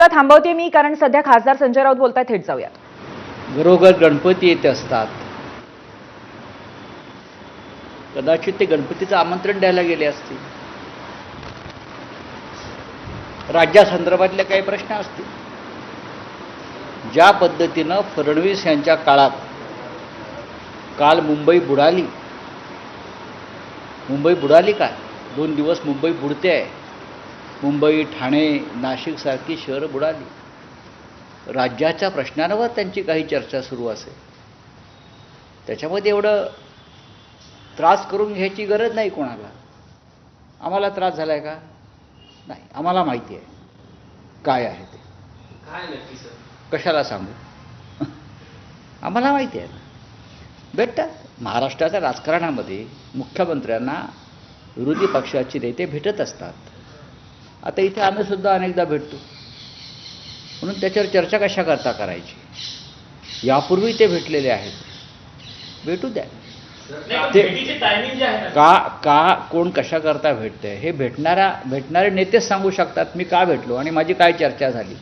थांबवते मी, कारण सध्या खासदार संजय राऊत बोलतायत. थेट जाऊयात. घरोघर गणपती येत असतात. कदाचित ते गणपतीचं आमंत्रण द्यायला गेले असतील. राज्यासंदर्भातले काही प्रश्न असतील. ज्या पद्धतीनं फडणवीस यांच्या काळात काल मुंबई बुडाली काय? 2 दिवस मुंबई बुडते आहे. मुंबई, ठाणे, नाशिकसारखी शहरं बुडाली. राज्याच्या प्रश्नांवर त्यांची काही चर्चा सुरू असेल. त्याच्यामध्ये एवढं त्रास करून घ्यायची गरज नाही कोणाला. आम्हाला त्रास झालाय का? नाही. आम्हाला माहिती आहे काय आहे ते. काय नक्की सर? कशाला सांगू? आम्हाला माहिती आहे. भेटतात. महाराष्ट्राच्या राजकारणामध्ये मुख्यमंत्र्यांना विरोधी पक्षाचे नेते भेटत असतात. आता इथे आम्ही सुद्धा अनेकदा भेटतो. म्हणून त्याच्यावर चर्चा कशा करता करायची? यापूर्वी ते भेटलेले आहेत. भेटू द्या. ते कोण कशा करता भेटतंय हे भेटणारे नेतेच सांगू शकतात मी का भेटलो आणि माझी काय चर्चा झाली.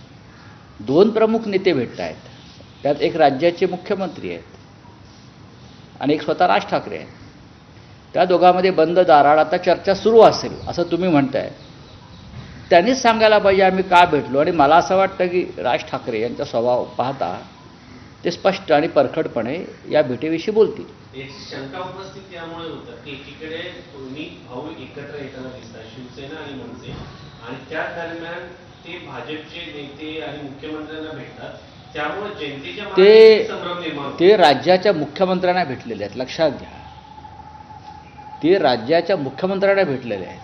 2 प्रमुख नेते भेटत आहेत. त्यात एक राज्याचे मुख्यमंत्री आहेत आणि एक स्वतः राज ठाकरे आहेत. त्या दोघांमध्ये बंद दारात आता चर्चा सुरू असेल असं तुम्ही म्हणताय. त्यांनीच सांगायला पाहिजे आम्ही का भेटलो. आणि मला असं वाटतं की राज ठाकरे यांचा स्वभाव पाहता ते स्पष्ट आणि परखडपणे या भेटीविषयी बोलतील. एक शंका उपस्थित यामुळे होतं की एकीकडे दोन्ही भाऊ एकत्र येताना दिसतात, शिवसेना आणि मनसे, आणि त्या दरम्यान ते भाजपचे नेते आणि मुख्यमंत्र्यांना भेटतात. त्यामुळे जनतेच्या मनात संभ्रम निर्माण होतो. ते राज्याच्या मुख्यमंत्र्यांना भेटलेले आहेत. लक्षात घ्या. ते राज्याच्या मुख्यमंत्र्यांना भेटलेले आहेत.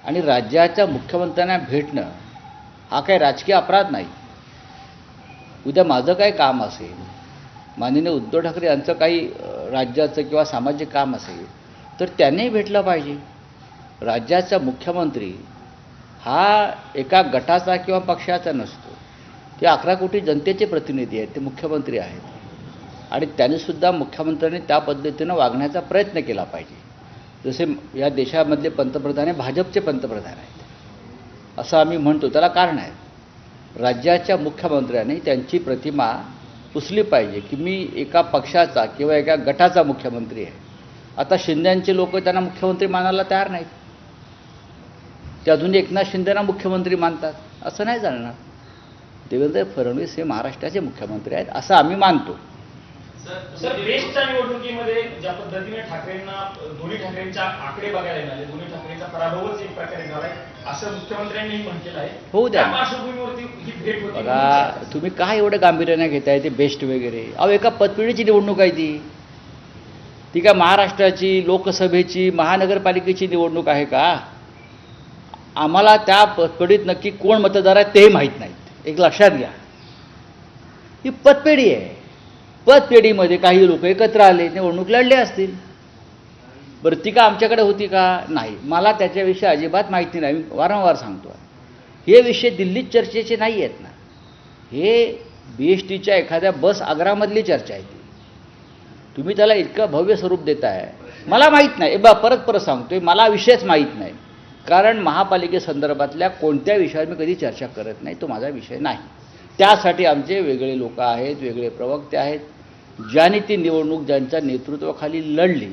आणि राज्याच्या मुख्यमंत्र्यांना भेटणं हा काही राजकीय अपराध नाही. उद्या माझं काय काम असेल, माननीय उद्धव ठाकरे यांचं काही राज्याचं किंवा सामाजिक काम असेल तर त्यांनी भेटलं पाहिजे. राज्याचा मुख्यमंत्री हा एका गटाचा किंवा पक्षाचा नसतो. ते 11 कोटी जनतेचे प्रतिनिधी आहेत. ते मुख्यमंत्री आहेत. आणि त्यांनीसुद्धा मुख्यमंत्र्यांनी त्या पद्धतीनं वागण्याचा प्रयत्न केला पाहिजे. जसे या देशामधले पंतप्रधान हे भाजपचे पंतप्रधान आहेत असं आम्ही म्हणतो. त्याला कारण आहे. राज्याच्या मुख्यमंत्र्यांनी त्यांची प्रतिमा पुसली पाहिजे की मी एका पक्षाचा किंवा एका गटाचा मुख्यमंत्री आहे. आता शिंदेचे लोक त्यांना मुख्यमंत्री मानायला तयार नाहीत. ते अजून एकनाथ शिंदेना मुख्यमंत्री मानतात. असं नाही चालणार. देवेंद्र फडणवीस हे महाराष्ट्राचे मुख्यमंत्री आहेत असं आम्ही मानतो. सर, बेस्टच्या निवडणुकीमध्ये ज्या पद्धतीने दोन्ही ठाकरेंच्या आकडे बघायला मिळाले, दोन्ही ठाकरेंचा पराभवच एक प्रकारे झालाय असं मुख्यमंत्र्यांनी म्हटलेलं आहे. होऊ द्या. त्या पार्श्वभूमीवरती ही भेट होती. बघा, तुम्ही काय एवढं गांभीर्याने घेताय ते बेस्ट वगैरे? अहो, एका पतपेढीची निवडणूक आहे ती काय महाराष्ट्राची, लोकसभेची, महानगरपालिकेची निवडणूक आहे का? आम्हाला त्या पतपेढीत नक्की कोण मतदार आहेत तेही माहीत नाहीत. एक लक्षात घ्या. ही पतपेढी आहे. पतपेढीमध्ये काही लोक एकत्र आले, निवडणूक लढले असतील. बरं, ती का आमच्याकडे होती का? नाही. मला त्याच्याविषयी अजिबात माहिती नाही. मी वारंवार सांगतो. हे विषय दिल्लीत चर्चेचे नाही आहेत ना. हे BSTच्या एखाद्या बस आग्रामधली चर्चा आहे. तुम्ही त्याला इतकं भव्य स्वरूप देताय. मला माहीत नाही. परत सांगतोय, मला विषयच माहीत नाही. कारण महापालिकेसंदर्भातल्या कोणत्या विषयावर मी कधी चर्चा करत नाही. तो माझा विषय नाही. त्यासाठी आमचे वेगळे लोक आहेत, वेगळे प्रवक्ते आहेत. ज्यांनी ती निवडणूक ज्यांच्या नेतृत्वाखाली लढली,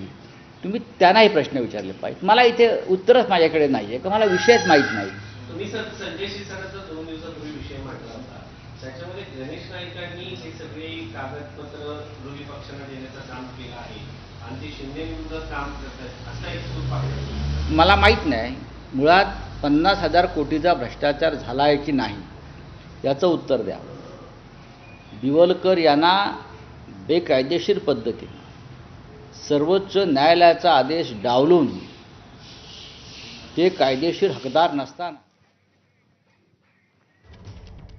तुम्ही त्यांनाही प्रश्न विचारले पाहिजे. मला इथे उत्तरच माझ्याकडे नाही आहे, का मला विषयच माहीत नाही. तुम्ही सर संजय शिरसाटांचा 2 दिवसापूर्वी विषय मांडला होता. त्याच्यामध्ये गणेश नाईकांनी हे सगळे कागदपत्र विरोधी पक्षांना देण्याचं काम केलं आहे आणि ते शिंदे विरुद्ध काम करतात असा एक सूर पाहिजे. मला माहीत नाही. मुळात 50,000 कोटीचा भ्रष्टाचार झाला आहे की नाही याचं उत्तर द्या. दिवलकर यांना बेकायदेशीर पद्धतीने सर्वोच्च न्यायालयाचा आदेश डावलून ते कायदेशीर हकदार नसताना